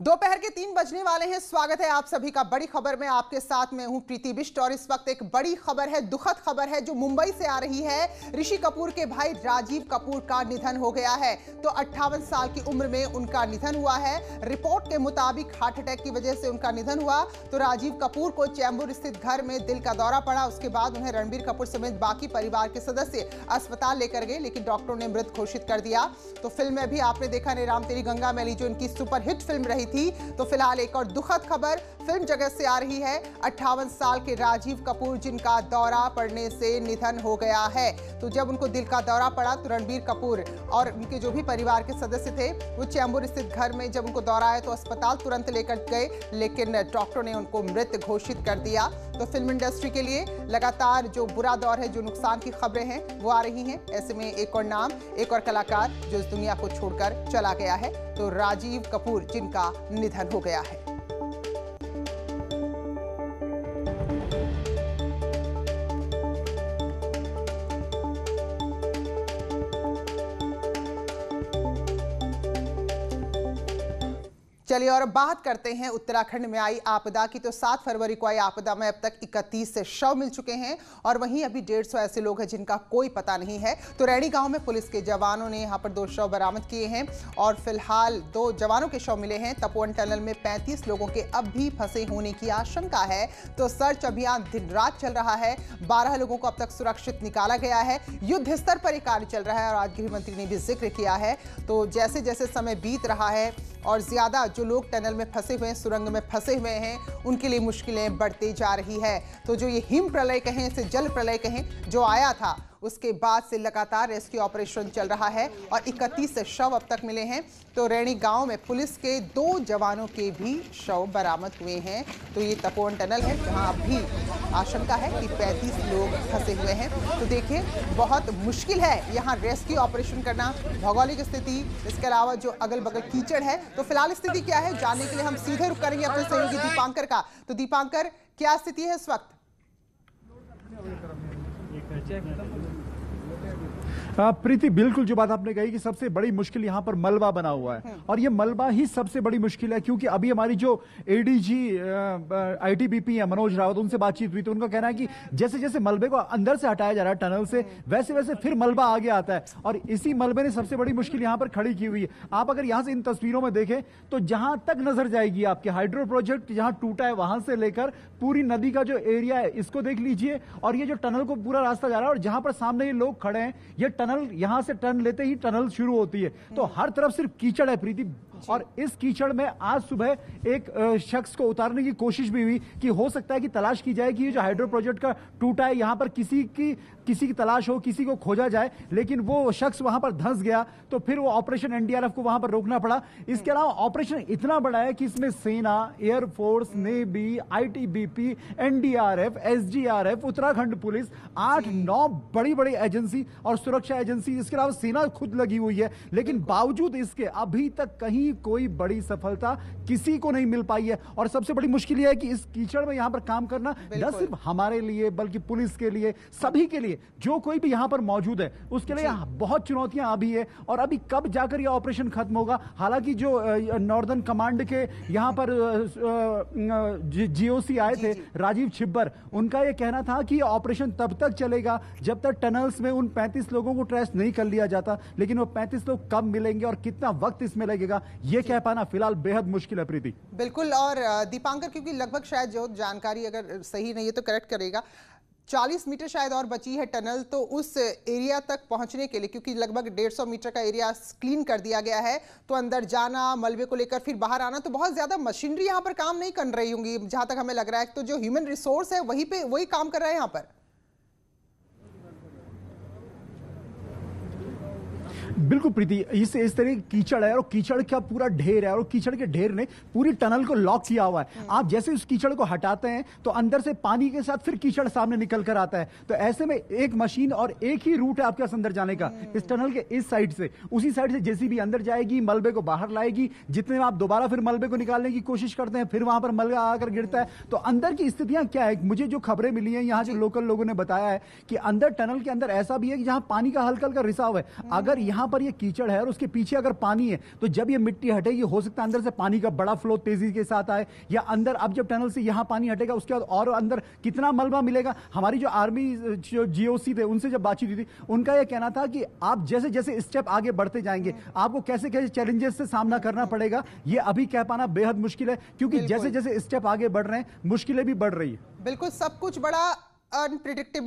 दोपहर के 3 बजने वाले हैं। स्वागत है आप सभी का बड़ी खबर में। आपके साथ मैं हूं प्रीति बिष्ट और इस वक्त एक बड़ी खबर है, दुखद खबर है जो मुंबई से आ रही है। ऋषि कपूर के भाई राजीव कपूर का निधन हो गया है। तो 58 साल की उम्र में उनका निधन हुआ है। रिपोर्ट के मुताबिक हार्ट अटैक की वजह से उनका निधन हुआ। तो राजीव कपूर को चैंबूर स्थित घर में दिल का दौरा पड़ा। उसके बाद उन्हें रणबीर कपूर समेत बाकी परिवार के सदस्य अस्पताल लेकर गए, लेकिन डॉक्टरों ने मृत घोषित कर दिया। तो फिल्म में भी आपने देखा ने राम तेरी गंगा मैली जो इनकी सुपरहिट फिल्म रही थी। तो फिलहाल एक और दुखद खबर फिल्म जगत से आ रही है। 58 साल के राजीव कपूर जिनका दौरा पड़ने से निधन हो गया है। तो जब उनको दिल का दौरा पड़ा तो रणबीर कपूर और उनके जो भी परिवार के सदस्य थे वो चैंबूर स्थित घर में जब उनको दौरा आया तो अस्पताल तुरंत लेकर गए, लेकिन डॉक्टरों ने उनको मृत घोषित कर दिया। तो फिल्म इंडस्ट्री के लिए लगातार जो बुरा दौर है, जो नुकसान की खबरें हैं वो आ रही हैं। ऐसे में एक और नाम, एक और कलाकार जो इस दुनिया को छोड़कर चला गया है, तो राजीव कपूर जिनका निधन हो गया है। चलिए और बात करते हैं उत्तराखंड में आई आपदा की। तो 7 फरवरी को आई आपदा में अब तक 31 शव मिल चुके हैं और वहीं अभी 150 ऐसे लोग हैं जिनका कोई पता नहीं है। तो रैणी गांव में पुलिस के जवानों ने यहां पर 2 शव बरामद किए हैं और फिलहाल 2 जवानों के शव मिले हैं। तपोवन टनल में 35 लोगों के अब भी फंसे होने की आशंका है। तो सर्च अभियान दिन रात चल रहा है। 12 लोगों को अब तक सुरक्षित निकाला गया है। युद्ध स्तर पर यह कार्य चल रहा है और आज गृह मंत्री ने भी जिक्र किया है। तो जैसे जैसे समय बीत रहा है और ज्यादा जो लोग टनल में फंसे हुए हैं, सुरंग में फंसे हुए हैं, उनके लिए मुश्किलें बढ़ती जा रही है। तो जो ये हिम प्रलय कहें, इसे जल प्रलय कहें, जो आया था उसके बाद से लगातार रेस्क्यू ऑपरेशन चल रहा है और 31 शव अब तक मिले हैं। तो रैणी गांव में पुलिस के 2 जवानों के भी शव बरामद हुए हैं। तो ये तपोवन टनल है जहां अब भी आशंका है कि 35 लोग फंसे हुए हैं। तो देखिए बहुत मुश्किल है यहाँ रेस्क्यू ऑपरेशन करना, भौगोलिक स्थिति, इसके अलावा जो अगल बगल कीचड़ है। तो फिलहाल स्थिति क्या है जानने के लिए हम सीधे रुक करेंगे अपने सहयोगी दीपांकर का। तो दीपांकर, क्या स्थिति है इस वक्त? प्रीति, बिल्कुल जो बात आपने कही कि सबसे बड़ी मुश्किल यहाँ पर मलबा बना हुआ है और ये मलबा ही सबसे बड़ी मुश्किल है, क्योंकि अभी हमारी जो एडीजी आईटीबीपी है मनोज रावत, उनसे बातचीत हुई तो उनका कहना है कि जैसे जैसे मलबे को अंदर से हटाया जा रहा है टनल से, वैसे वैसे फिर मलबा आगे आता है और इसी मलबे ने सबसे बड़ी मुश्किल यहाँ पर खड़ी की हुई है। आप अगर यहाँ से इन तस्वीरों में देखें तो जहां तक नजर जाएगी आपके हाइड्रो प्रोजेक्ट जहां टूटा है वहां से लेकर पूरी नदी का जो एरिया है इसको देख लीजिए और ये जो टनल को पूरा रास्ता जा रहा है और जहां पर सामने ये लोग खड़े हैं, ये टनल यहां से टर्न लेते ही टनल शुरू होती है। तो हर तरफ सिर्फ कीचड़ है प्रीति। और इस कीचड़ में आज सुबह एक शख्स को उतारने की कोशिश भी हुई कि हो सकता है कि तलाश की जाए कि ये जो हाइड्रो प्रोजेक्ट का टूटा है यहां पर किसी की तलाश हो, किसी को खोजा जाए, लेकिन वो शख्स वहां पर धंस गया। तो फिर वो ऑपरेशन एनडीआरएफ को वहां पर रोकना पड़ा। इसके अलावा ऑपरेशन इतना बड़ा है कि इसमें सेना, air force, navy, ITBP, NDRF, SDRF, Uttarakhand police, 8-9 बड़ी बड़ी एजेंसी और सुरक्षा एजेंसी, इसके अलावा सेना खुद लगी हुई है। लेकिन बावजूद इसके अभी तक कहीं कोई बड़ी सफलता किसी को नहीं मिल पाई है। और सबसे बड़ी मुश्किल यह है कि इस कीचड़ में यहां पर काम करना न सिर्फ हमारे लिए बल्कि पुलिस के लिए, सभी के लिए, जो कोई भी यहां पर मौजूद है उसके लिए बहुत चुनौतियां अभी है। और अभी कब जाकर यह ऑपरेशन खत्म होगा? हालांकि जो नॉर्दर्न कमांड के यहां पर जीओसी आए थे राजीव छिब्बर, उनका यह कहना था कि ऑपरेशन तब तक चलेगा जब तक टनल्स में उन 35 लोगों को ट्रेस नहीं कर लिया जाता। लेकिन वो 35 लोग कब मिलेंगे और कितना वक्त इसमें लगेगा ये कह पाना फिलहाल बेहद मुश्किल है प्रीति। बिल्कुल। और दीपांकर, क्योंकि लगभग शायद जो जानकारी अगर सही नहीं है तो करेक्ट करेगा, 40 मीटर शायद और बची है टनल, तो उस एरिया तक पहुंचने के लिए, क्योंकि लगभग 150 मीटर का एरिया क्लीन कर दिया गया है, तो अंदर जाना, मलबे को लेकर फिर बाहर आना, तो बहुत ज्यादा मशीनरी यहाँ पर काम नहीं कर रही होंगी जहां तक हमें लग रहा है। तो जो ह्यूमन रिसोर्स है वही काम कर रहा है यहाँ पर। बिल्कुल प्रीति, इस तरह की कीचड़ है और कीचड़ का पूरा ढेर है और कीचड़ के ढेर ने पूरी टनल को लॉक किया हुआ है। आप जैसे उस कीचड़ को हटाते हैं तो अंदर से पानी के साथ फिर कीचड़ सामने निकल कर आता है। तो ऐसे में एक मशीन और एक ही रूट है आपके अंदर जाने का, इस टनल के इस साइड से, उसी साइड से जेसीबी अंदर जाएगी, मलबे को बाहर लाएगी। जितने में आप दोबारा फिर मलबे को निकालने की कोशिश करते हैं फिर वहां पर मलबा आकर गिरता है। तो अंदर की स्थितियां क्या है, मुझे जो खबरें मिली हैं यहाँ जो लोकल लोगों ने बताया है कि अंदर टनल के अंदर ऐसा भी है कि जहां पानी का हल्का हल्का रिसाव है, अगर यहाँ यहाँ पर ये कीचड़ है और उसके पीछे अगर पानी है तो जब ये मिट्टी हटेगी हो सकता है अंदर से पानी का बड़ा फ्लो तेजी के साथ आए, या अंदर अब जब टनल से यहाँ पानी हटेगा उसके बाद और अंदर कितना मलबा मिलेगा। हमारी जो आर्मी जो जीओसी थे उनसे जब बातचीत हुई थी उनका यह कहना था कि आप जैसे जैसे स्टेप आगे बढ़ते जाएंगे आपको कैसे कैसे चैलेंजेस से सामना करना पड़ेगा ये अभी कह पाना बेहद मुश्किल है, क्योंकि जैसे जैसे स्टेप आगे बढ़ रहे हैं मुश्किलें भी बढ़ रही है। बिल्कुल, सब कुछ बड़ा अनप्रिडिक्टेबल